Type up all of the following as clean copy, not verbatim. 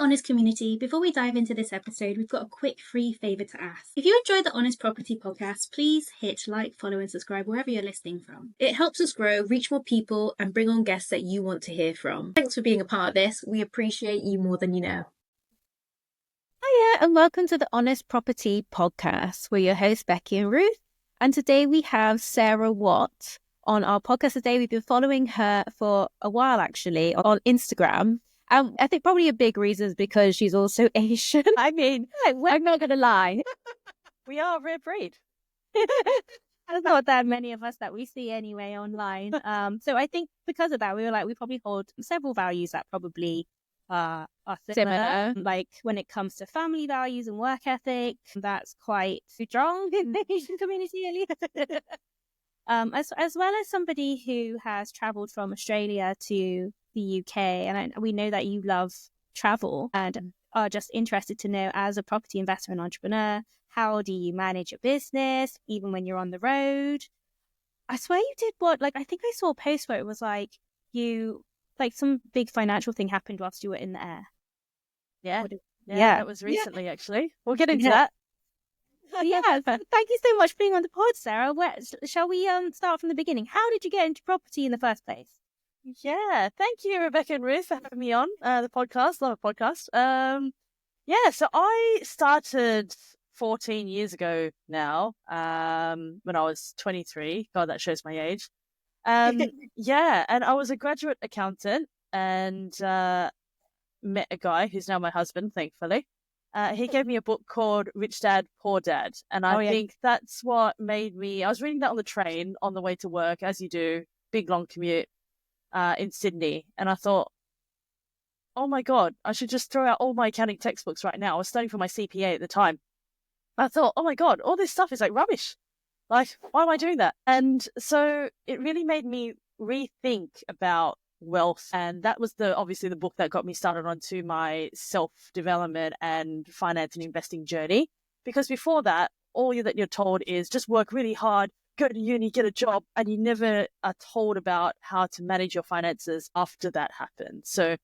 Honest community, before we dive into this episode, we've got a quick free favour to ask. If you enjoy the Honest Property podcast, please hit like, follow and subscribe wherever you're listening from. It helps us grow, reach more people and bring on guests that you want to hear from. Thanks for being a part of this. We appreciate you more than you know. Hiya and welcome to the Honest Property podcast. We're your hosts, Becky and Ruth. And today we have Sarah Watt on our podcast today. We've been following her for a while actually on Instagram. I think probably a big reason is because she's also Asian. I mean, I'm not going to lie. We are a rare breed. There's not that many of us that we see anyway online. So I think because of that, we were like, we probably hold several values that probably are similar. Like when it comes to family values and work ethic, that's quite strong in the Asian community. As well as somebody who has traveled from Australia to the UK, and we know that you love travel and are just interested to know, as a property investor and entrepreneur, how do you manage your business even when you're on the road? I swear you did I think I saw a post where it was like some big financial thing happened whilst you were in the air. Yeah, that was recently actually. We'll get into that. Yeah, thank you so much for being on the pod, Sarah. Shall we start from the beginning? How did you get into property in the first place? Yeah, thank you, Rebecca and Ruth, for having me on the podcast. Love a podcast. So I started 14 years ago now, when I was 23. God, that shows my age. And I was a graduate accountant and met a guy who's now my husband, thankfully. He gave me a book called Rich Dad, Poor Dad. And I think that's what made me... I was reading that on the train on the way to work, as you do, big, long commute in Sydney. And I thought, oh, my God, I should just throw out all my accounting textbooks right now. I was studying for my CPA at the time. I thought, oh, my God, all this stuff is like rubbish. Like, why am I doing that? And so it really made me rethink about wealth. And that was obviously the book that got me started onto my self-development and finance and investing journey. Because before that, all that you're told is just work really hard, go to uni, get a job, and you never are told about how to manage your finances after that happens. So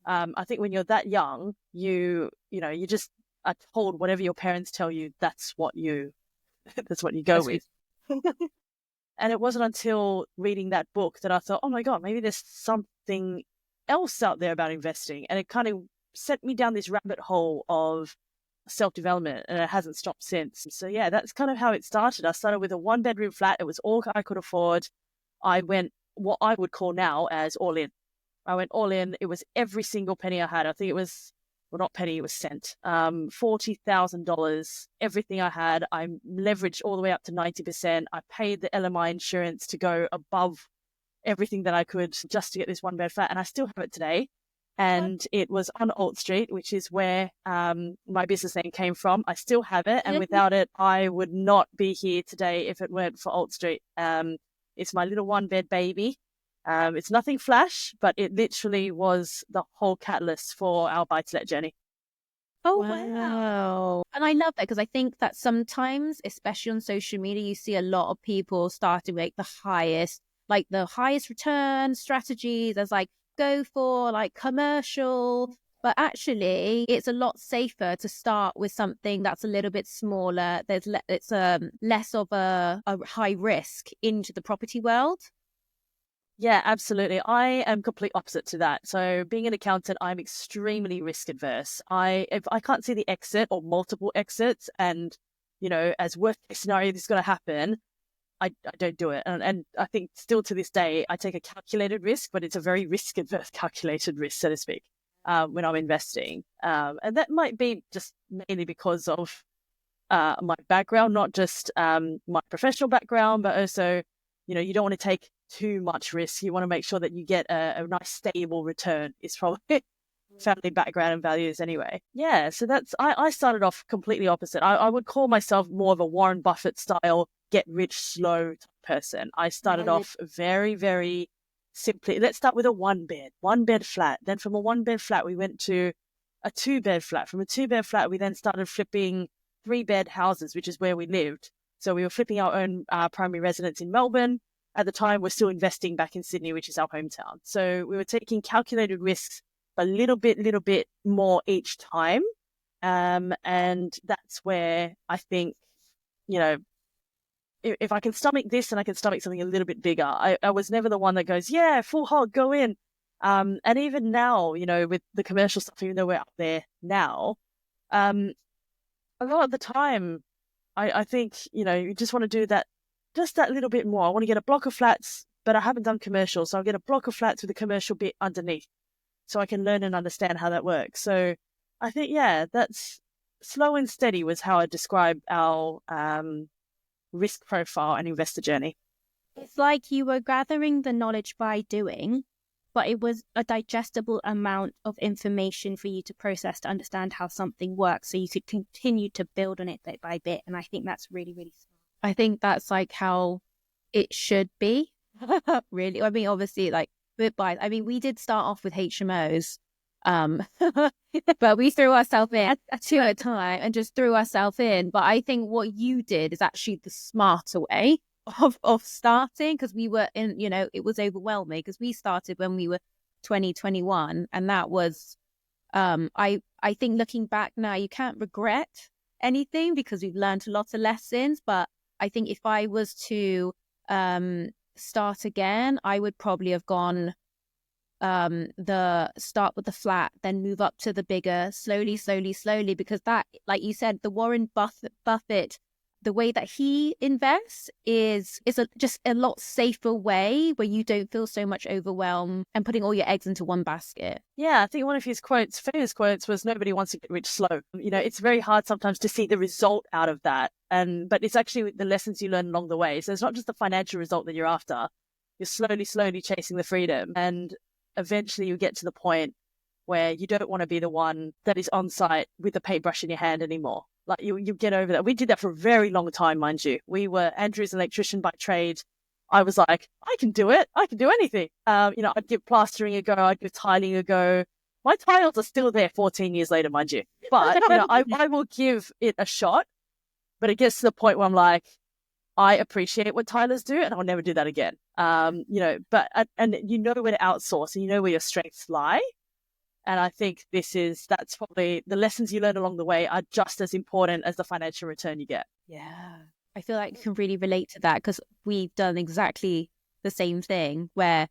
I think when you're that young, you just are told whatever your parents tell you, that's what you go with. And it wasn't until reading that book that I thought, oh my God, maybe there's something else out there about investing. And it kind of sent me down this rabbit hole of self-development, and it hasn't stopped since. So yeah, that's kind of how it started. I started with a 1-bedroom flat. It was all I could afford. I went what I would call now as all in. I went all in. It was every single penny I had. I think it was, well, not penny, it was cent. $40,000, everything I had. I leveraged all the way up to 90%. I paid the LMI insurance to go above everything that I could just to get this 1-bed flat. And I still have it today. And it was on Alt Street, which is where my business name came from. I still have it. And without it, I would not be here today if it weren't for Alt Street. It's my little 1-bed baby. It's nothing flash, but it literally was the whole catalyst for our buy-to-let journey. Oh, wow. And I love that because I think that sometimes, especially on social media, you see a lot of people starting with the highest return strategies as go for commercial, but actually it's a lot safer to start with something that's a little bit smaller. It's less of a high risk into the property world. Yeah, absolutely. I am complete opposite to that. So being an accountant, I'm extremely risk adverse. If I can't see the exit or multiple exits and, as worst case scenario, this is going to happen, I don't do it. And I think still to this day, I take a calculated risk, but it's a very risk adverse calculated risk, so to speak, when I'm investing. And that might be just mainly because of my background, not just my professional background, but also, you don't want to take too much risk. You want to make sure that you get a nice stable return. It's probably family background and values anyway. Yeah, so I started off completely opposite. I would call myself more of a Warren Buffett style, get rich slow person. I started off very, very simply. Let's start with a 1-bed flat. Then from a 1-bed flat, we went to a 2-bed flat. From a 2-bed flat, we then started flipping 3-bed houses, which is where we lived. So we were flipping our own primary residence in Melbourne. At the time, we're still investing back in Sydney, which is our hometown. So we were taking calculated risks a little bit more each time. And that's where I think, you know, if I can stomach this, then I can stomach something a little bit bigger. I was never the one that goes, yeah, full hog, go in. And even now, you know, with the commercial stuff, even though we're up there now, a lot of the time, I think, you know, you just want to do that, just that little bit more. I want to get a block of flats, but I haven't done commercial. So I'll get a block of flats with a commercial bit underneath so I can learn and understand how that works. So I think, yeah, that's slow and steady was how I describe our risk profile and investor journey. It's like you were gathering the knowledge by doing, but it was a digestible amount of information for you to process to understand how something works so you could continue to build on it bit by bit. And I think that's really, really smart. I think that's like how it should be. Really. I mean, obviously, like, I mean, we did start off with HMOs, but we threw ourselves in two at a time and just threw ourselves in. But I think what you did is actually the smarter way of starting, because we were in, you know, it was overwhelming because we started when we were 2021, and that was I think looking back now, you can't regret anything because we've learned a lot of lessons. But I think if I was to start again, I would probably have gone the start with the flat, then move up to the bigger, slowly, because that, like you said, the Warren Buffett, the way that he invests is just a lot safer way where you don't feel so much overwhelmed and putting all your eggs into one basket. Yeah, I think one of his famous quotes was, nobody wants to get rich slow. You know, it's very hard sometimes to see the result out of that. But it's actually the lessons you learn along the way. So it's not just the financial result that you're after. You're slowly chasing the freedom. And eventually you get to the point where you don't want to be the one that is on site with the paintbrush in your hand anymore. Like you get over that. We did that for a very long time, mind you. Andrew's an electrician by trade. I was like, I can do it. I can do anything. You know, I'd give plastering a go. I'd give tiling a go. My tiles are still there 14 years later, mind you. But, you know, I will give it a shot. But it gets to the point where I'm like, I appreciate what tilers do and I'll never do that again. You know, and you know where to outsource and you know where your strengths lie. And I think that's probably the lessons you learn along the way are just as important as the financial return you get. Yeah. I feel like you can really relate to that because we've done exactly the same thing where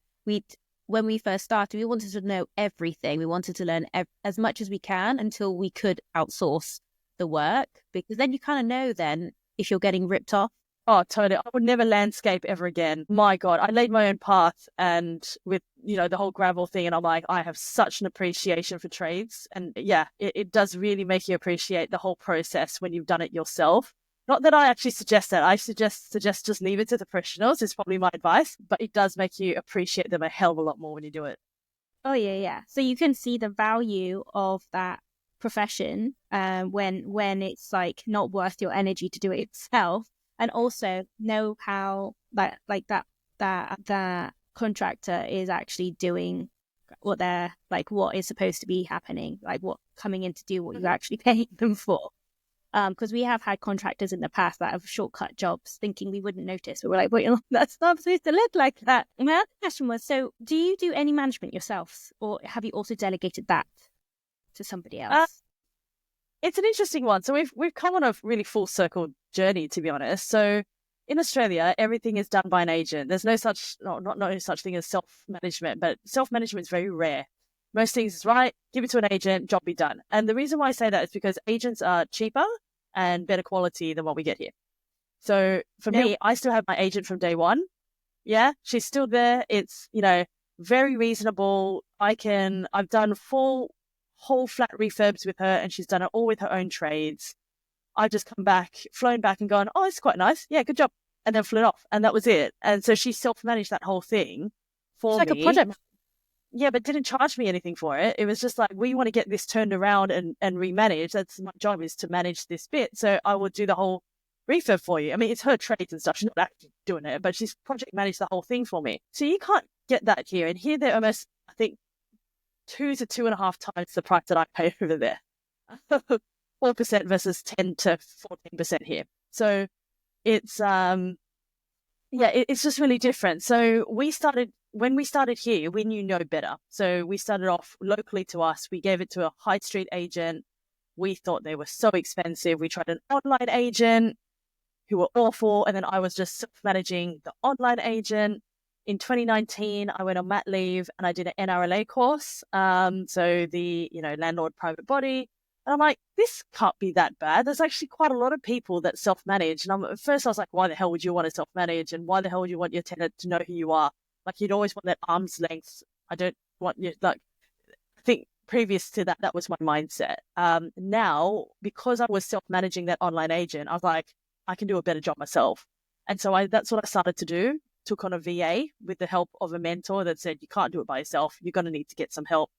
when we first started, we wanted to know everything. We wanted to learn as much as we can until we could outsource the work, because then you kind of know then if you're getting ripped off. Oh, totally. I would never landscape ever again. My God, I laid my own path and with, you know, the whole gravel thing. And I'm like, I have such an appreciation for trades. And yeah, it does really make you appreciate the whole process when you've done it yourself. Not that I actually suggest that. I suggest just leave it to the professionals is probably my advice. But it does make you appreciate them a hell of a lot more when you do it. Oh, yeah. So you can see the value of that profession when it's like not worth your energy to do it yourself. And also know how that contractor is actually doing what they're like, what is supposed to be happening, like what coming in to do what you're actually paying them for. Because we have had contractors in the past that have shortcut jobs thinking we wouldn't notice. But we're like, wait, that's not supposed to look like that. And my other question was, so do you do any management yourselves or have you also delegated that to somebody else? It's an interesting one. So we've come on a really full circle journey, to be honest. So in Australia, everything is done by an agent. There's no such thing as self-management, but self-management is very rare. Most things is right, give it to an agent, job be done. And the reason why I say that is because agents are cheaper and better quality than what we get here. So for me, I still have my agent from day one. Yeah, she's still there. It's, you know, very reasonable. I've done full whole flat refurbs with her and she's done it all with her own trades. I've just flown back and gone, oh, it's quite nice. Yeah, good job. And then flew off. And that was it. And so she self-managed that whole thing for me. It's like a project. Yeah, but didn't charge me anything for it. It was just like, we want to get this turned around and remanaged. That's my job, is to manage this bit. So I will do the whole refurb for you. I mean, it's her trades and stuff. She's not actually doing it, but she's project managed the whole thing for me. So you can't get that here. And here they're almost, I think, 2 to 2.5 times the price that I pay over there. 4% versus 10 to 14% here. So it's it's just really different. So we started when we started here, we knew no better. So we started off locally to us. We gave it to a high street agent. We thought they were so expensive. We tried an online agent who were awful. And then I was just self-managing the online agent. In 2019, I went on mat leave and I did an NRLA course. So the, landlord private body. And I'm like, this can't be that bad. There's actually quite a lot of people that self-manage. And at first I was like, why the hell would you want to self-manage? And why the hell would you want your tenant to know who you are? Like, you'd always want that arm's length. I don't want you, I think previous to that, that was my mindset. Now, because I was self-managing that online agent, I was like, I can do a better job myself. And so that's what I started to do. Took on a VA with the help of a mentor that said, you can't do it by yourself. You're going to need to get some help.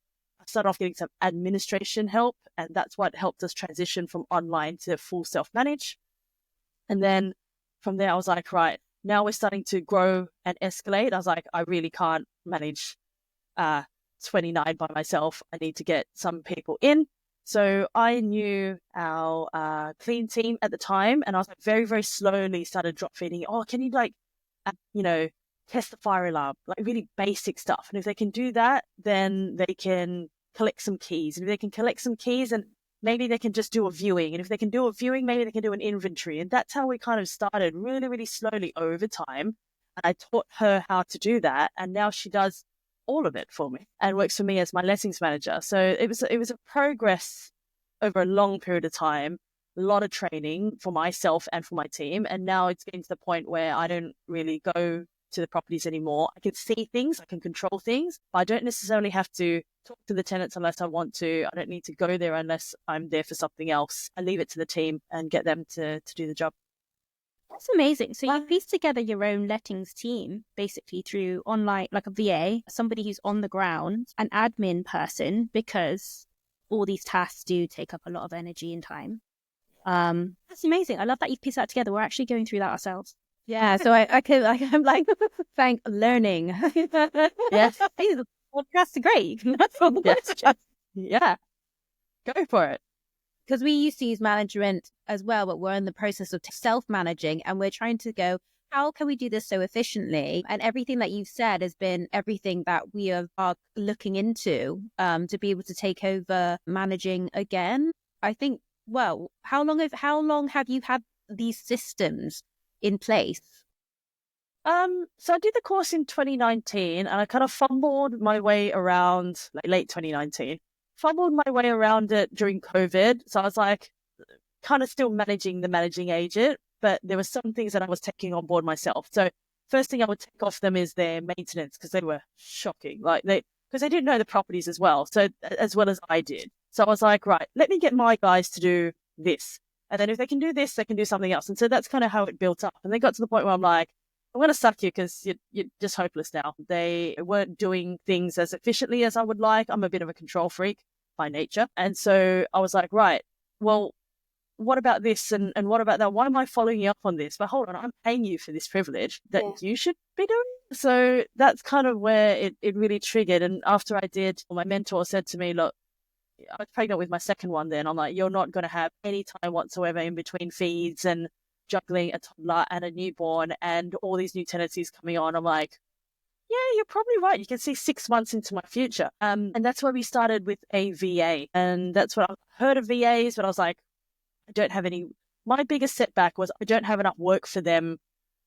I started off getting some administration help, and that's what helped us transition from online to full self-manage. And then from there, I was like, right, now we're starting to grow and escalate. I was like, I really can't manage 29 by myself. I need to get some people in. So I knew our clean team at the time, and I was like, very, very slowly started drop feeding. Oh, can you test the fire alarm, like really basic stuff. And if they can do that, then they can collect some keys. And if they can collect some keys, and maybe they can just do a viewing. And if they can do a viewing, maybe they can do an inventory. And that's how we kind of started really, really slowly over time. And I taught her how to do that. And now she does all of it for me and works for me as my lettings manager. So it was a progress over a long period of time. A lot of training for myself and for my team. And now it's getting to the point where I don't really go to the properties anymore. I can see things, I can control things, but I don't necessarily have to talk to the tenants unless I want to. I don't need to go there unless I'm there for something else. I leave it to the team and get them to do the job. That's amazing. So you pieced together your own lettings team basically through online, like a VA, somebody who's on the ground, an admin person, because all these tasks do take up a lot of energy and time. That's amazing. I love that you've pieced that together. We're actually going through that ourselves. Yeah, so I'm like, thank learning. Yes. Hey, the podcasts are great. That's all the questions. Yeah, go for it. Because we used to use management as well, but we're in the process of self-managing, and we're trying to go, how can we do this so efficiently? And everything that you've said has been everything that we are looking into to be able to take over managing again. I think, well, how long have you had these systems in place? So I did the course in 2019, and I kind of fumbled my way around, like late 2019. Fumbled my way around it during COVID. So I was like, kind of still managing the managing agent, but there were some things that I was taking on board myself. So first thing I would take off them is their maintenance, because they were shocking. Because they didn't know the properties as well. So as well as I did. So I was like, right, let me get my guys to do this. And then if they can do this, they can do something else. And so that's kind of how it built up. And they got to the point where I'm like, I'm going to suck you because you're just hopeless now. They weren't doing things as efficiently as I would like. I'm a bit of a control freak by nature. And so I was like, right, well, what about this? And what about that? Why am I following you up on this? But hold on, I'm paying you for this privilege that you should be doing. So that's kind of where it really triggered. And after I did, my mentor said to me, look, I was pregnant with my second one then. I'm like, you're not going to have any time whatsoever in between feeds and juggling a toddler and a newborn and all these new tenancies coming on. I'm like, yeah, you're probably right. You can see 6 months into my future. And that's where we started with a VA. And that's what I heard of VAs, but I was like, I don't have any. My biggest setback was I don't have enough work for them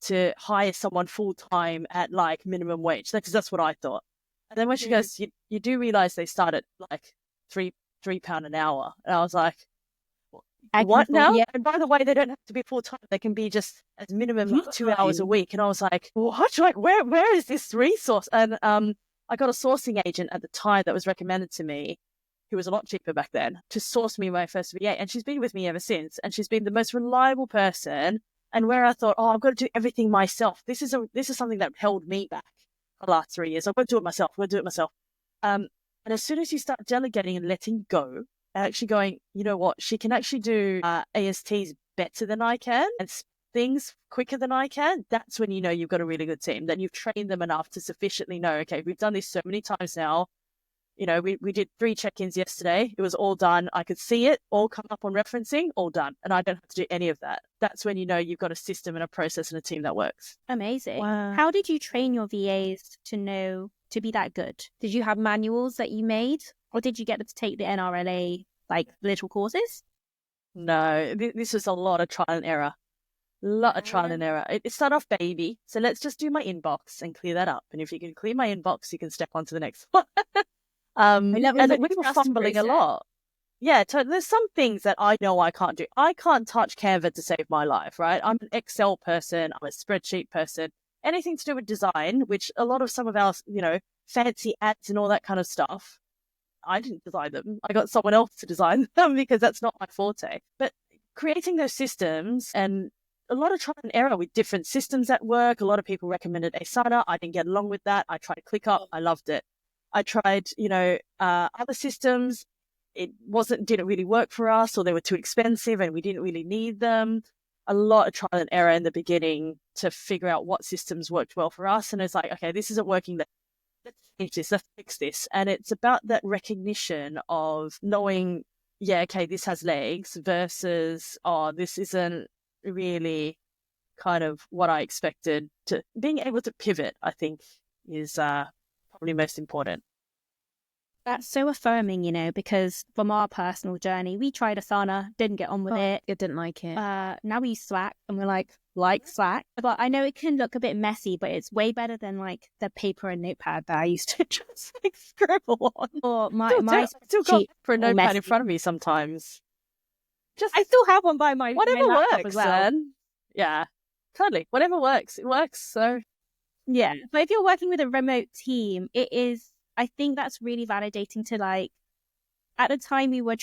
to hire someone full time at like minimum wage. Because that's what I thought. And then when she goes, you do realize they start at like £3 an hour. And I was like, what now? Yeah. And by the way, they don't have to be full time. They can be just as minimum 2 hours a week. And I was like, what? Like, where is this resource? And I got a sourcing agent at the time that was recommended to me, who was a lot cheaper back then, to source me my first VA. And she's been with me ever since. And she's been the most reliable person. And where I thought, I've got to do everything myself. This is something that held me back for the last 3 years. I've got to do it myself. And as soon as you start delegating and letting go, actually going, you know what, she can actually do ASTs better than I can and things quicker than I can, that's when you know you've got a really good team, that you've trained them enough to sufficiently know, okay, we've done this so many times now, we did 3 check-ins yesterday. It was all done. I could see it all come up on referencing, all done. And I don't have to do any of that. That's when you know you've got a system and a process and a team that works. Amazing. Wow. How did you train your VAs to be that good? Did you have manuals that you made, or did you get them to take the NRLA little courses? No, this was a lot of trial and error. Of trial and error. It started off baby. So let's just do my inbox and clear that up. And if you can clear my inbox, you can step on to the next one. And we were fumbling a lot. Yeah, there's some things that I know I can't do. I can't touch Canva to save my life, right? I'm an Excel person. I'm a spreadsheet person. Anything to do with design, which a lot of some of our, fancy ads and all that kind of stuff, I didn't design them. I got someone else to design them because that's not my forte. But creating those systems and a lot of trial and error with different systems at work. A lot of people recommended Asana. I didn't get along with that. I tried ClickUp. I loved it. I tried, other systems. It didn't really work for us, or they were too expensive and we didn't really need them. A lot of trial and error in the beginning to figure out what systems worked well for us. And it's like, okay, this isn't working. Let's change this. Let's fix this. And it's about that recognition of knowing, okay, this has legs versus, this isn't really kind of what I expected. To being able to pivot, I think, is probably most important. That's so affirming, because from our personal journey, we tried Asana, didn't get on with it. I didn't like it. Now we use Slack, and we're like Slack. But I know it can look a bit messy, but it's way better than the paper and notepad that I used to just scribble on. Or I still got a notepad in front of me sometimes. I still have one by whatever my works, as well. Then. Yeah, totally. Whatever works, it works. So yeah, but if you're working with a remote team, it is. I think that's really validating to at the time we were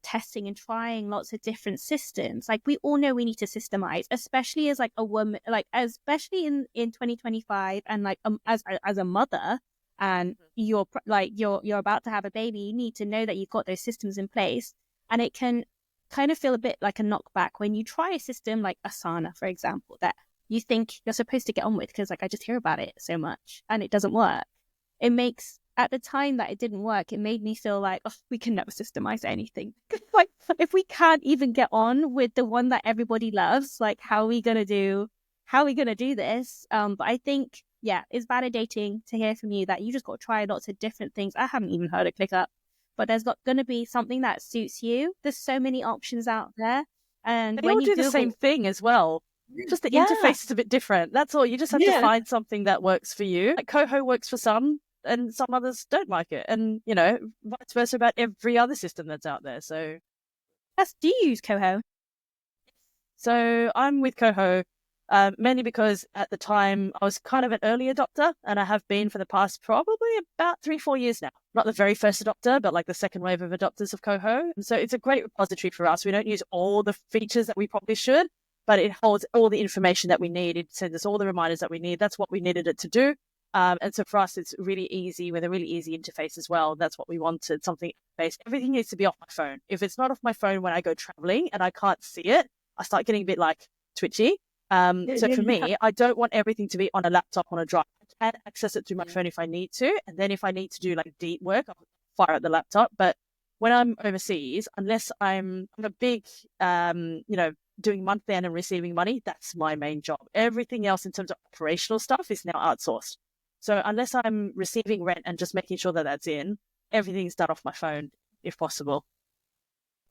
testing and trying lots of different systems. We all know we need to systemize, especially as a woman, especially in 2025, and as a mother, and you're about to have a baby, you need to know that you've got those systems in place, and it can kind of feel a bit like a knockback when you try a system like Asana, for example, that you think you're supposed to get on with because I just hear about it so much and it doesn't work. It makes, at the time that it didn't work, it made me feel like, we can never systemize anything. If we can't even get on with the one that everybody loves, how are we gonna do this? But I think, it's validating to hear from you that you just got to try lots of different things. I haven't even heard of ClickUp, but there's not going to be something that suits you. There's so many options out there, and they all do the same thing as well. Just the interface is a bit different. That's all. You just have to find something that works for you. Coho works for some, and some others don't like it, and vice versa about every other system that's out there. So, do you use Coho? So I'm with Coho. Mainly because at the time I was kind of an early adopter, and I have been for the past probably about 3-4 years now. Not the very first adopter, but the second wave of adopters of Coho. And so it's a great repository for us. We don't use all the features that we probably should, but it holds all the information that we need. It sends us all the reminders that we need. That's what we needed it to do. And so for us, it's really easy with a really easy interface as well. That's what we wanted, something based. Everything needs to be off my phone. If it's not off my phone when I go traveling and I can't see it, I start getting a bit twitchy. So for me, I don't want everything to be on a laptop, on a drive. I can access it through my phone if I need to. And then if I need to do deep work, I'll fire at the laptop. But when I'm overseas, unless I'm a big, doing month end and receiving money, that's my main job. Everything else in terms of operational stuff is now outsourced. So unless I'm receiving rent and just making sure that that's in, everything's done off my phone if possible.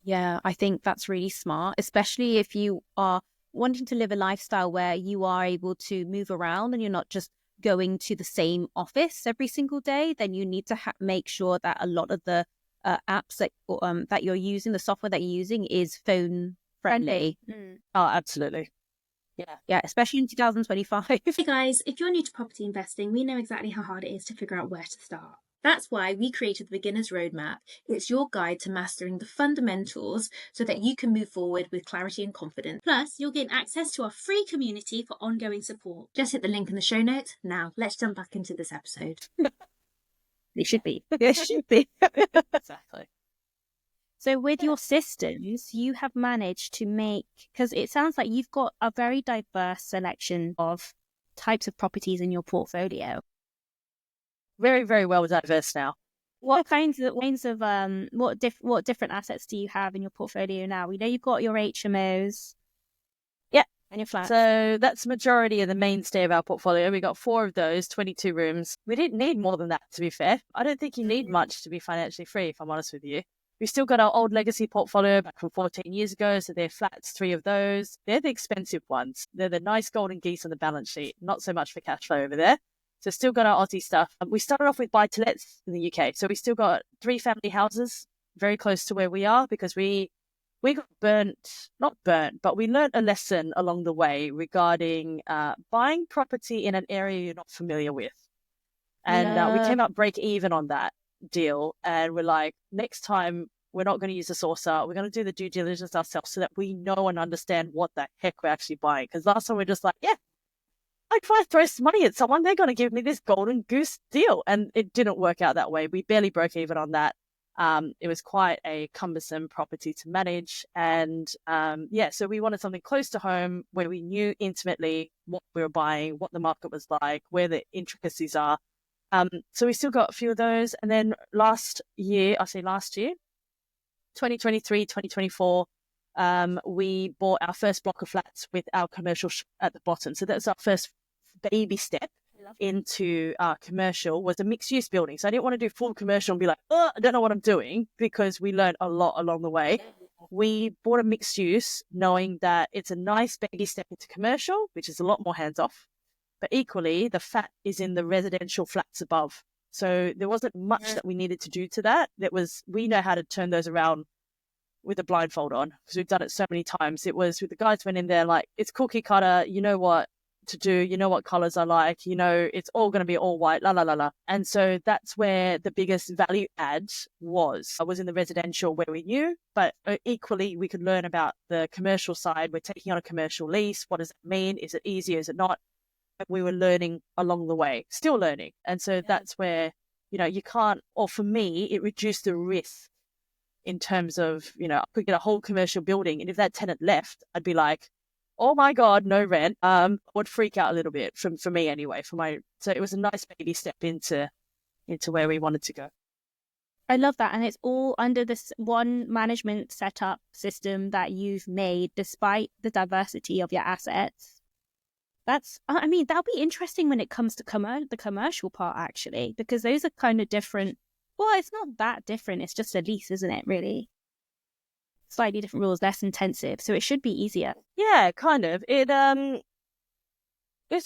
Yeah, I think that's really smart, especially if you are wanting to live a lifestyle where you are able to move around and you're not just going to the same office every single day. Then you need to make sure that a lot of the apps that you're using, the software that you're using, is phone friendly. Oh, absolutely. Yeah, especially in 2025. Hey guys, if you're new to property investing, we know exactly how hard it is to figure out where to start. That's why we created the Beginner's Roadmap. It's your guide to mastering the fundamentals so that you can move forward with clarity and confidence. Plus, you'll gain access to our free community for ongoing support. Just hit the link in the show notes. Now, let's jump back into this episode. It should be. It should be. Exactly. So with your systems, you have managed to make, because it sounds like you've got a very diverse selection of types of properties in your portfolio. Very, very well diverse now. what different assets do you have in your portfolio now? We know you've got your HMOs. Yeah. And your flats. So that's the majority of the mainstay of our portfolio. We got 4 of those, 22 rooms. We didn't need more than that, to be fair. I don't think you need much to be financially free, if I'm honest with you. We still got our old legacy portfolio back from 14 years ago. So they're flats, 3 of those. They're the expensive ones. They're the nice golden geese on the balance sheet. Not so much for cash flow over there. So still got our Aussie stuff. We started off with buy-to-lets in the UK. So we still got 3 family houses very close to where we are, because we got not burnt, but we learned a lesson along the way regarding buying property in an area you're not familiar with. And we came out break even on that deal. And we're like, next time we're not going to use the sourcer. We're going to do the due diligence ourselves so that we know and understand what the heck we're actually buying. Because last time we're just like, yeah, if I throw some money at someone, they're going to give me this golden goose deal. And it didn't work out that way. We barely broke even on that. It was quite a cumbersome property to manage. And so we wanted something close to home where we knew intimately what we were buying, what the market was like, where the intricacies are. So we still got a few of those. And then last year, 2023, 2024, we bought our first block of flats with our commercial at the bottom. So that's our first baby step into commercial, was a mixed use building. So I didn't want to do full commercial and be like, oh, I don't know what I'm doing, because we learned a lot along the way. We bought a mixed use knowing that it's a nice baby step into commercial, which is a lot more hands off, but equally the fat is in the residential flats above. So there wasn't much that we needed to do to that. We know how to turn those around with a blindfold on, because we've done it so many times. It was with the guys went in there like, it's cookie cutter, you know what to do, you know what colors I like, it's all going to be all white, la la la la. And so that's where the biggest value add was. I was in the residential where we knew, but equally we could learn about the commercial side. We're taking on a commercial lease. What does it mean? Is it easy? Is it not? And we were learning along the way, still learning. And so that's where, you can't, or for me, it reduced the risk in terms of, I could get a whole commercial building, and if that tenant left, I'd be like, oh my God, no rent. Would freak out a little bit for me anyway. So it was a nice baby step into where we wanted to go. I love that. And it's all under this one management setup system that you've made, despite the diversity of your assets. That'll be interesting when it comes to the commercial part, actually, because those are kind of different. Well, it's not that different. It's just a lease, isn't it, really? Slightly different rules, less intensive. So it should be easier. Yeah, kind of. It's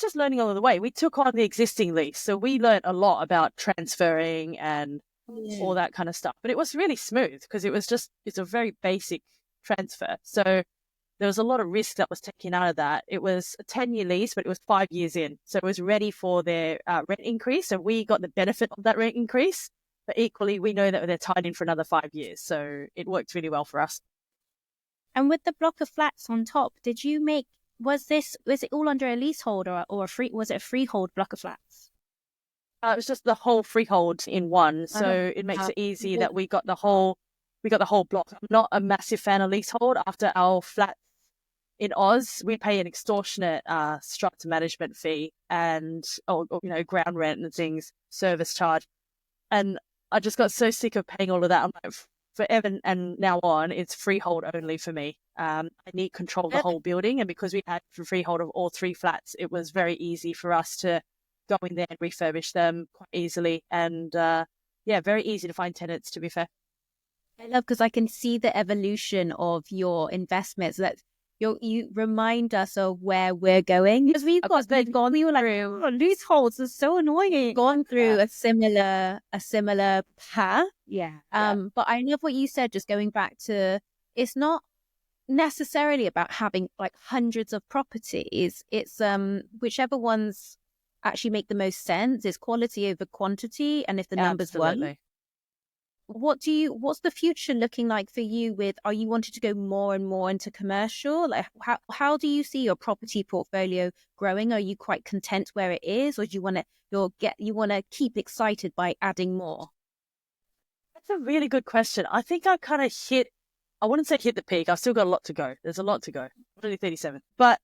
just learning along the way. We took on the existing lease. So we learned a lot about transferring and all that kind of stuff. But it was really smooth, because it's a very basic transfer. So there was a lot of risk that was taken out of that. It was a 10-year lease, but it was 5 years in. So it was ready for their rent increase. So we got the benefit of that rent increase. But equally, we know that they're tied in for another 5 years. So it worked really well for us. And with the block of flats on top, was it all under a leasehold or was it a freehold block of flats? It was just the whole freehold in one. So it makes it easy that we got the whole block. I'm not a massive fan of leasehold. After our flats in Oz, we pay an extortionate strata management fee and ground rent and things, service charge. And I just got so sick of paying all of that. I'm like, forever and now on, it's freehold only for me. I need control of the whole building. And because we had freehold of all 3 flats, it was very easy for us to go in there and refurbish them quite easily. And very easy to find tenants, to be fair. I love, because I can see the evolution of your investments. That you remind us of where we're going, because we were like, leaseholds are so annoying. Gone through a similar path. Yeah. But I love what you said, just going back to, it's not necessarily about having like hundreds of properties. It's whichever ones actually make the most sense. It's quality over quantity, and if the numbers work. What's the future looking like for you are you wanting to go more and more into commercial? Like how do you see your property portfolio growing? Are you quite content where it is, or do you want to keep excited by adding more? That's a really good question. I think I kind of I wouldn't say hit the peak. I've still got a lot to go. There's a lot to go. I'm only 37. But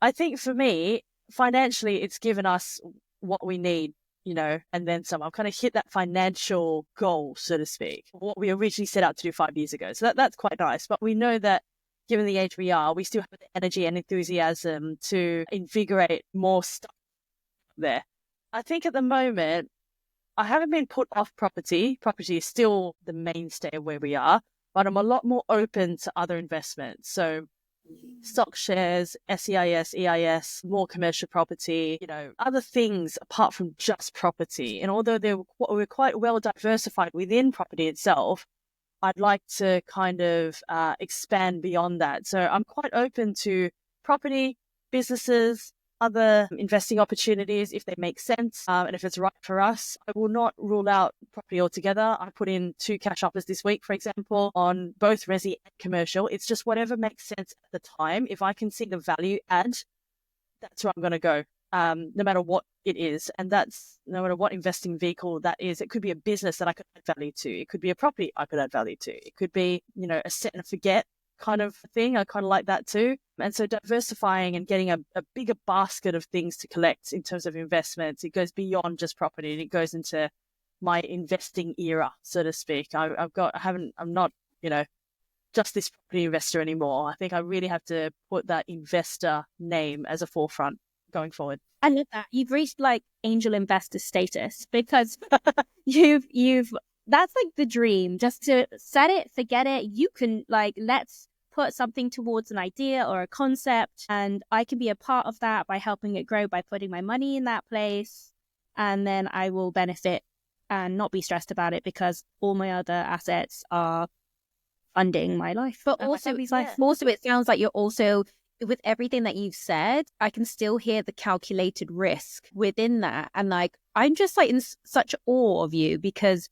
I think for me, financially, it's given us what we need and then some. I've kind of hit that financial goal, so to speak, what we originally set out to do 5 years ago. So that's quite nice. But we know that given the age we are, we still have the energy and enthusiasm to invigorate more stuff there. I think at the moment, I haven't been put off property. Property is still the mainstay of where we are, but I'm a lot more open to other investments. So stock shares, SEIS, EIS, more commercial property, other things apart from just property. And although we're quite well diversified within property itself, I'd like to kind of expand beyond that. So I'm quite open to property, businesses, other investing opportunities if they make sense, and if it's right for us. I will not rule out property altogether. I put in 2 cash offers this week, for example, on both resi and commercial. It's just whatever makes sense at the time. If I can see the value add, that's where I'm going to go, no matter what it is. And that's no matter what investing vehicle that is. It could be a business that I could add value to. It could be a property I could add value to. It could be, a set and forget kind of thing. I kind of like that too. And so diversifying and getting a bigger basket of things to collect in terms of investments, it goes beyond just property, and it goes into my investing era, so to speak. I'm not, just this property investor anymore. I think I really have to put that investor name as a forefront going forward. I love that. You've reached like angel investor status, because you've that's like the dream, just to set it, forget it. You can let's put something towards an idea or a concept, and I can be a part of that by helping it grow, by putting my money in that place. And then I will benefit and not be stressed about it because all my other assets are funding my life. But also, it sounds like you're also, with everything that you've said, I can still hear the calculated risk within that. And I'm just in such awe of you, because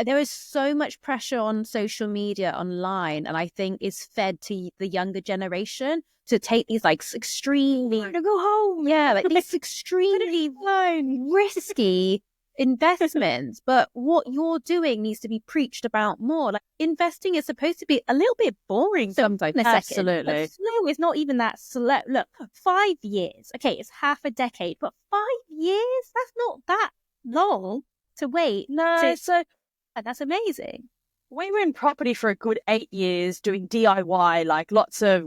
there is so much pressure on social media, online, and I think is fed to the younger generation to take these extremely to go home. Yeah, these extremely risky investments. But what you're doing needs to be preached about more. Investing is supposed to be a little bit boring sometimes. Absolutely. Slow is not even that slow. Look, 5 years. Okay, it's half a decade, but 5 years? That's not that long to wait. No, and that's amazing. We were in property for a good 8 years doing DIY, lots of,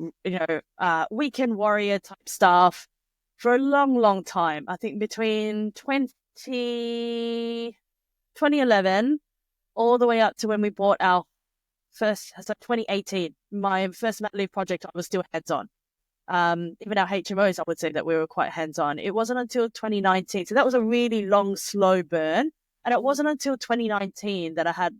weekend warrior type stuff for a long, long time. I think between 2011 all the way up to when we bought our first, 2018, my first mat leave project, I was still hands-on. Even our HMOs, I would say that we were quite hands-on. It wasn't until 2019. So that was a really long, slow burn. And it wasn't until 2019 that I had,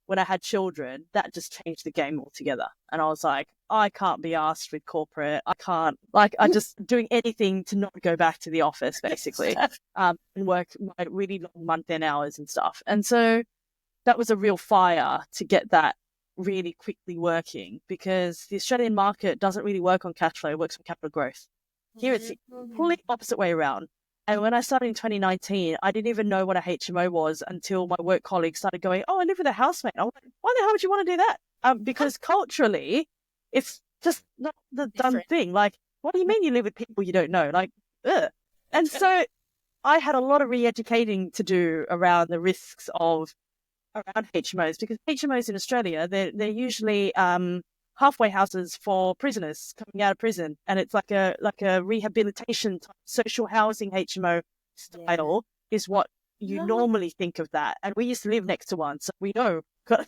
when I had children, that just changed the game altogether. And I was like, I can't be asked with corporate. I can't, I'm just doing anything to not go back to the office, basically, and work my really long month-end hours and stuff. And so that was a real fire to get that really quickly working, because the Australian market doesn't really work on cash flow, it works on capital growth. Here it's the complete opposite way around. And when I started in 2019, I didn't even know what a HMO was until my work colleagues started going, oh, I live with a housemate. I was like, why the hell would you want to do that? Because culturally, it's just not the done thing. What do you mean you live with people you don't know? Ugh. And so I had a lot of re-educating to do around the risks of around HMOs, because HMOs in Australia, they're usually halfway houses for prisoners coming out of prison, and it's like a rehabilitation type social housing HMO style is what you normally think of that. And we used to live next to one, so we know kind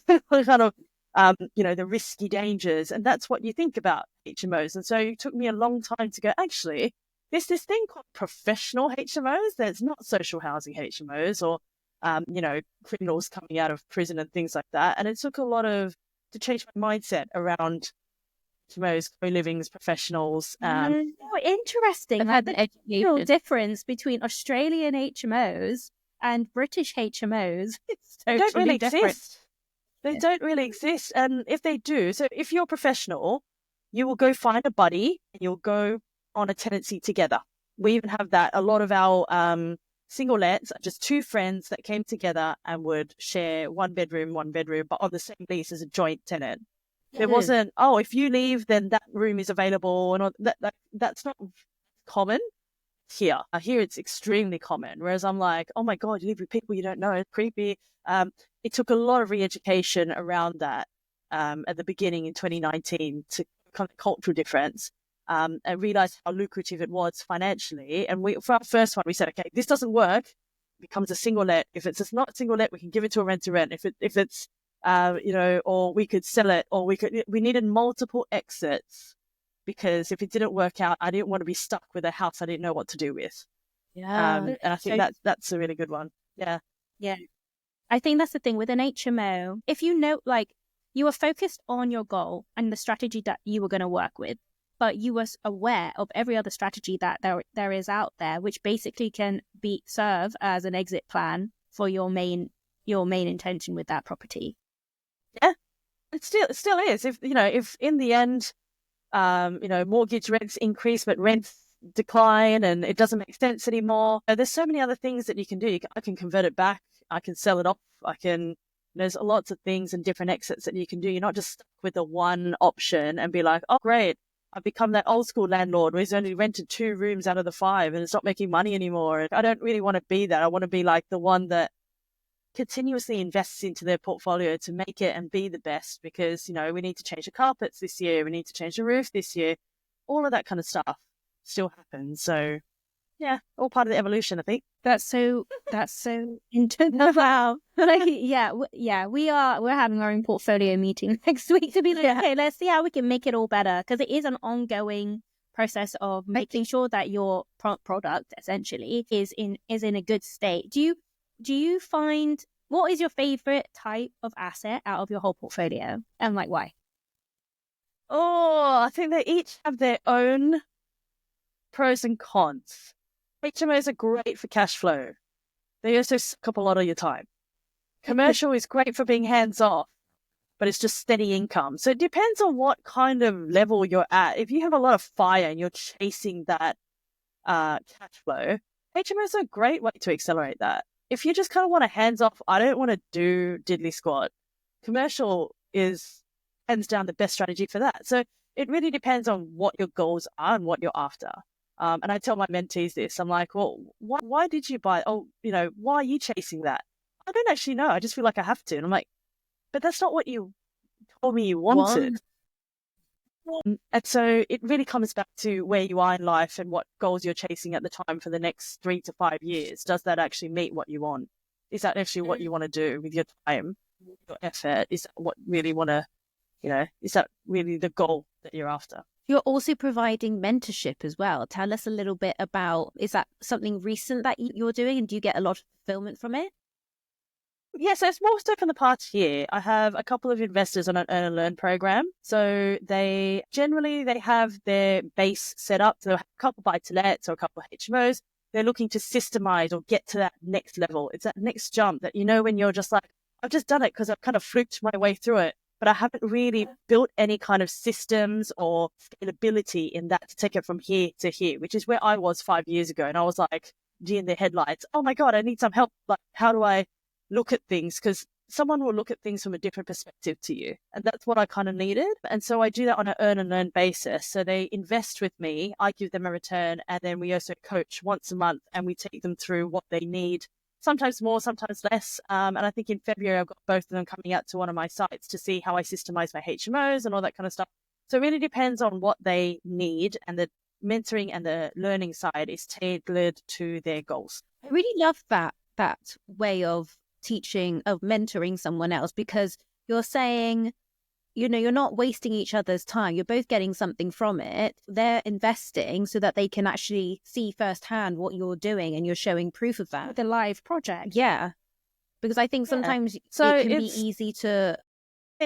of the risky dangers, and that's what you think about HMOs. And so it took me a long time to go, actually, there's this thing called professional HMOs. There's not social housing HMOs or criminals coming out of prison and things like that. And it took a lot to change my mindset around HMOs, co-livings, professionals. Interesting. I've had the real difference between Australian HMOs and British HMOs. They don't really exist. They don't really exist. And if they do, so if you're a professional, you will go find a buddy and you'll go on a tenancy together. We even have that. A lot of our single lets are just 2 friends that came together and would share one bedroom, but on the same lease as a joint tenant. There wasn't, if you leave, then that room is available. And that's not common. here. Here it's extremely common. Whereas I'm like, oh my God, you live with people you don't know. It's creepy. It took a lot of re-education around that at the beginning in 2019 to kind of cultural difference and realize how lucrative it was financially. And for our first one, we said, okay, this doesn't work. It becomes a single let. If it's just not a single let, we can give it to a rent to rent. If it's or we could sell it, or we needed multiple exits, because if it didn't work out, I didn't want to be stuck with a house I didn't know what to do with. And I think that's a really good one. Yeah. Yeah. I think that's the thing with an HMO. If you know, like, you were focused on your goal and the strategy that you were going to work with, but you were aware of every other strategy that there is out there, which basically can serve as an exit plan for your main intention with that property. Yeah, it still is. If in the end, mortgage rents increase, but rents decline and it doesn't make sense anymore. There's so many other things that you can do. I can convert it back. I can sell it off. There's lots of things and different exits that you can do. You're not just stuck with the one option and be like, oh, great, I've become that old school landlord where he's only rented 2 rooms out of the 5 and it's not making money anymore. And I don't really want to be that. I want to be like the one that continuously invests into their portfolio to make it and be the best, because, we need to change the carpets this year. We need to change the roof this year. All of that kind of stuff still happens. So yeah, all part of the evolution, I think. That's so into wow. We're having our own portfolio meeting next week to be like, okay, let's see how we can make it all better, because it is an ongoing process of making sure that your product essentially is in a good state. Do you find, what is your favorite type of asset out of your whole portfolio, and like why? Oh, I think they each have their own pros and cons. HMOs are great for cash flow. They also suck up a lot of your time. Commercial is great for being hands off, but it's just steady income. So it depends on what kind of level you're at. If you have a lot of fire and you're chasing that cash flow, HMOs are a great way to accelerate that. If you just kind of want a hands off, I don't want to do diddly squat, commercial is hands down the best strategy for that. So it really depends on what your goals are and what you're after. And I tell my mentees this. I'm like, well, why did you buy? Oh, why are you chasing that? I don't actually know. I just feel like I have to. And I'm like, but that's not what you told me you wanted. And so it really comes back to where you are in life and what goals you're chasing at the time for the next 3 to 5 years. Does that actually meet what you want? Is that actually what you want to do with your time, your effort? Is that what really want to, is that really the goal that you're after? You're also providing mentorship as well. Tell us a little bit about, is that something recent that you're doing, and do you get a lot of fulfillment from it? Yeah, so it's more so from the past year. I have a couple of investors on an Earn and Learn program. So they have their base set up. So a couple buy-to-lets or a couple of HMOs. They're looking to systemize or get to that next level. It's that next jump that, when you're just like, I've just done it because I've kind of fluked my way through it, but I haven't really built any kind of systems or scalability in that to take it from here to here, which is where I was 5 years ago. And I was like, in the headlights. Oh my God, I need some help. Like, how do I look at things? Because someone will look at things from a different perspective to you. And that's what I kind of needed. And so I do that on an Earn and Learn basis. So they invest with me, I give them a return, and then we also coach once a month and we take them through what they need, sometimes more, sometimes less. And I think in February, I've got both of them coming out to one of my sites to see how I systemize my HMOs and all that kind of stuff. So it really depends on what they need. And the mentoring and the learning side is tailored to their goals. I really love that way of teaching, of mentoring someone else, because you're saying, you're not wasting each other's time. You're both getting something from it. They're investing so that they can actually see firsthand what you're doing, and you're showing proof of that. The live project. Yeah. Because I think sometimes it can be easy to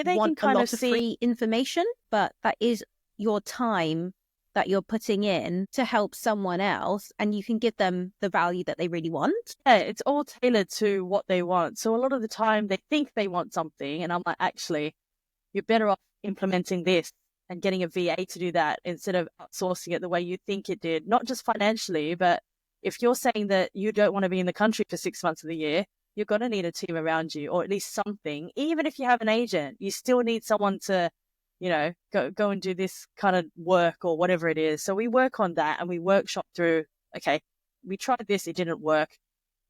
want a lot of free information, but that is your time that you're putting in to help someone else, and you can give them the value that they really want. Yeah, it's all tailored to what they want. So a lot of the time they think they want something, and I'm like, actually, you're better off implementing this and getting a VA to do that instead of outsourcing it the way you think it did, not just financially, but if you're saying that you don't want to be in the country for 6 months of the year, you're going to need a team around you, or at least something. Even if you have an agent, you still need someone to, go and do this kind of work or whatever it is. So we work on that and we workshop through, okay, we tried this, it didn't work.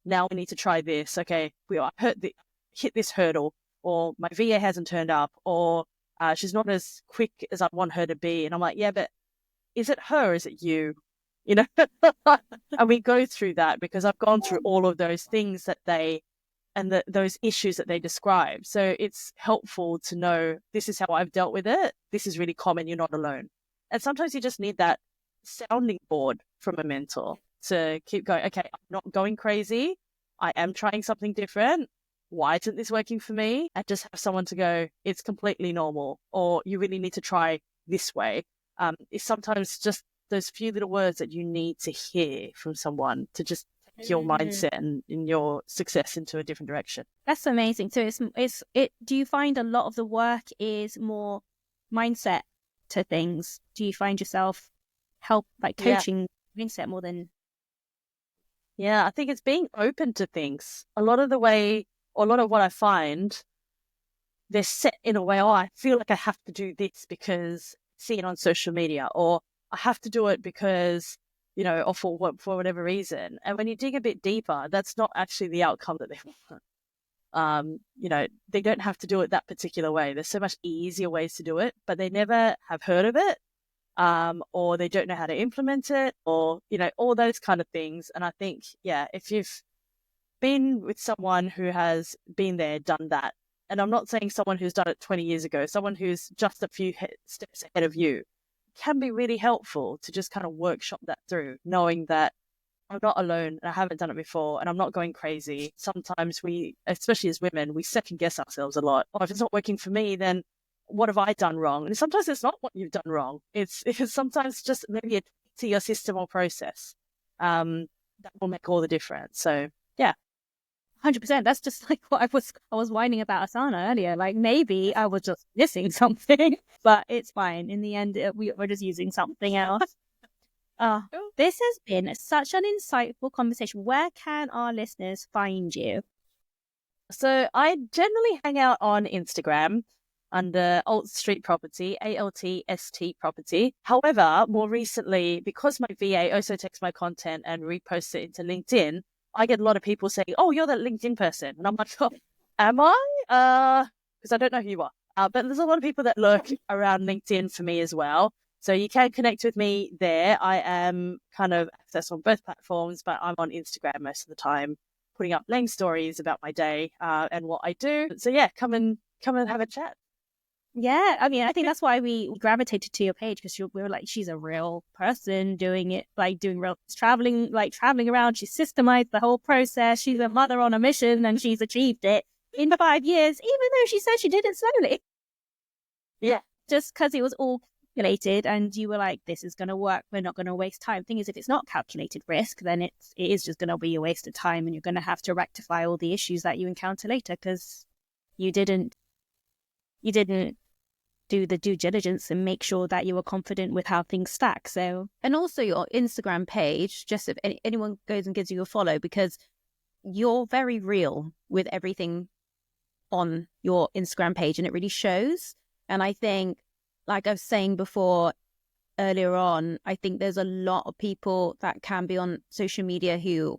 Now we need to try this. Okay, I hit this hurdle, or my VA hasn't turned up, or she's not as quick as I want her to be. And I'm like, yeah, but is it her or is it you? You know, and we go through that because I've gone through all of those things that those issues that they describe. So it's helpful to know this is how I've dealt with it. This is really common. You're not alone. And sometimes you just need that sounding board from a mentor to keep going. Okay, I'm not going crazy. I am trying something different. Why isn't this working for me? And just have someone to go, it's completely normal, or you really need to try this way. It's sometimes just those few little words that you need to hear from someone to just take your mindset and your success into a different direction. That's amazing. So do you find a lot of the work is more mindset to things? Do you find yourself coaching mindset more than? Yeah, I think it's being open to things. A lot of what I find, they're set in a way, I feel like I have to do this because I see it on social media, or I have to do it because, or for whatever reason. And when you dig a bit deeper, that's not actually the outcome that they want. They don't have to do it that particular way. There's so much easier ways to do it, but they never have heard of it, or they don't know how to implement it, or, all those kind of things. And I think, if you've been with someone who has been there, done that, and I'm not saying someone who's done it 20 years ago, someone who's just a few steps ahead of you, can be really helpful to just kind of workshop that through, knowing that I'm not alone and I haven't done it before and I'm not going crazy. Sometimes we, especially as women, we second guess ourselves a lot. Oh, if it's not working for me, then what have I done wrong? And sometimes it's not what you've done wrong. It's sometimes just maybe a tweak to your system or process that will make all the difference. So, yeah. 100%. That's just like what I was whining about Asana earlier. Like maybe I was just missing something, but it's fine. In the end, we're just using something else. This has been such an insightful conversation. Where can our listeners find you? So I generally hang out on Instagram under Alt Street Property, ALTST Property. However, more recently, because my VA also takes my content and reposts it into LinkedIn, I get a lot of people saying, oh, you're that LinkedIn person. And I'm like, oh, am I? Because I don't know who you are. But there's a lot of people that lurk around LinkedIn for me as well. So you can connect with me there. I am kind of accessed on both platforms, but I'm on Instagram most of the time, putting up lame stories about my day and what I do. So yeah, come and have a chat. Yeah, I mean, I think that's why we gravitated to your page, because we were like, she's a real person doing it, like doing real traveling around. She systemized the whole process. She's a mother on a mission, and she's achieved it in 5 years, even though she said she did it slowly. Yeah, just because it was all calculated, and you were like, this is going to work. We're not going to waste time. Thing is, if it's not calculated risk, then it is just going to be a waste of time, and you're going to have to rectify all the issues that you encounter later because you didn't do the due diligence and make sure that you were confident with how things stack. So, and also your Instagram page, just if anyone goes and gives you a follow, because you're very real with everything on your Instagram page, and it really shows. And I think, like I was saying before earlier on, I think there's a lot of people that can be on social media who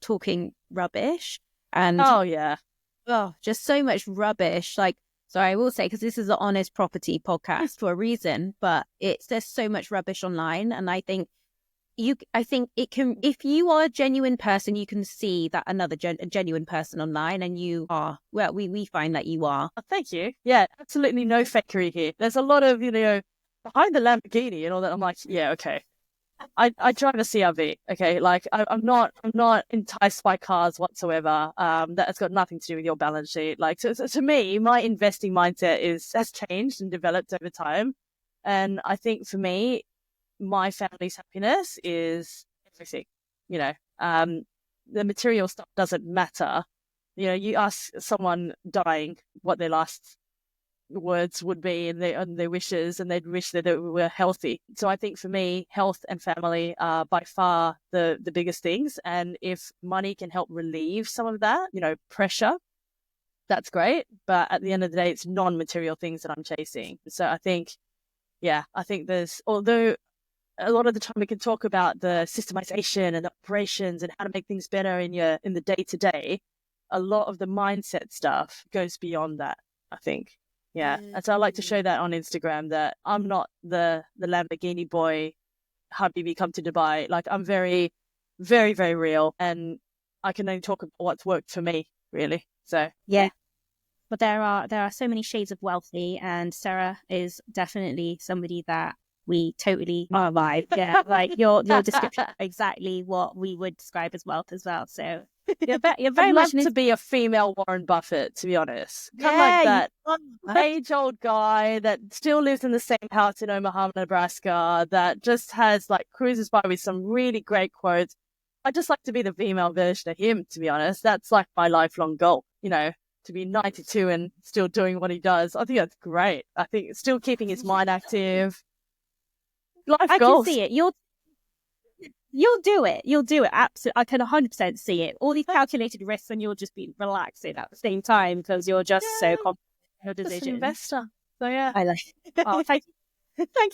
talking rubbish, and just so much rubbish. Like, so I will say, because this is an honest property podcast for a reason, but there's so much rubbish online, and I think it can, if you are a genuine person, you can see that another genuine person online, and you are, well, we find that you are. Oh, thank you. Yeah, absolutely no fakery here. There's a lot of, behind the Lamborghini and all that. I'm like, yeah, okay. I drive a CRV, okay? Like, I'm not enticed by cars whatsoever. That's got nothing to do with your balance sheet. Like, so to me, my investing mindset has changed and developed over time. And I think for me, my family's happiness is everything. The material stuff doesn't matter. You ask someone dying what their last words would be and their wishes, and they'd wish that they were healthy. So I think for me, health and family are by far the biggest things. And if money can help relieve some of that, pressure, that's great. But at the end of the day, it's non-material things that I'm chasing. So I think there's, although a lot of the time we can talk about the systemization and the operations and how to make things better in the day-to-day. A lot of the mindset stuff goes beyond that, I think. Yeah. And so I like to show that on Instagram, that I'm not the Lamborghini boy, Habibi come to Dubai. Like, I'm very, very, very real, and I can only talk about what's worked for me, really. So yeah. But there are so many shades of wealthy, and Sarah is definitely somebody that we totally are vibe. Yeah, like your description exactly what we would describe as wealth as well. So you're very I'd much love to be a female Warren Buffett, to be honest. Kind of Yeah, like that age-old guy that still lives in the same house in Omaha, Nebraska, that just has like cruises by with some really great quotes. I'd just like to be the female version of him, to be honest. That's like my lifelong goal, you know, to be 92 and still doing what he does. I think that's great. I think still keeping his mind active. Life I goals. can see it. You'll do it. You'll do it. Absolutely. I can 100% see it. All these calculated risks, and you'll just be relaxing at the same time because you're just so confident in your Just an decision. investor. So yeah. I like it. Oh, thank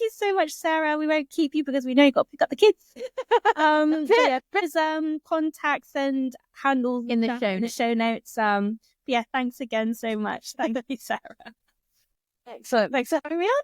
you so much, Sarah. We won't keep you because we know you've got to pick up the kids. Yeah, there's contacts and handles in the show notes. Yeah, thanks again so much. Thank you, Sarah. Excellent. Thanks for having me on.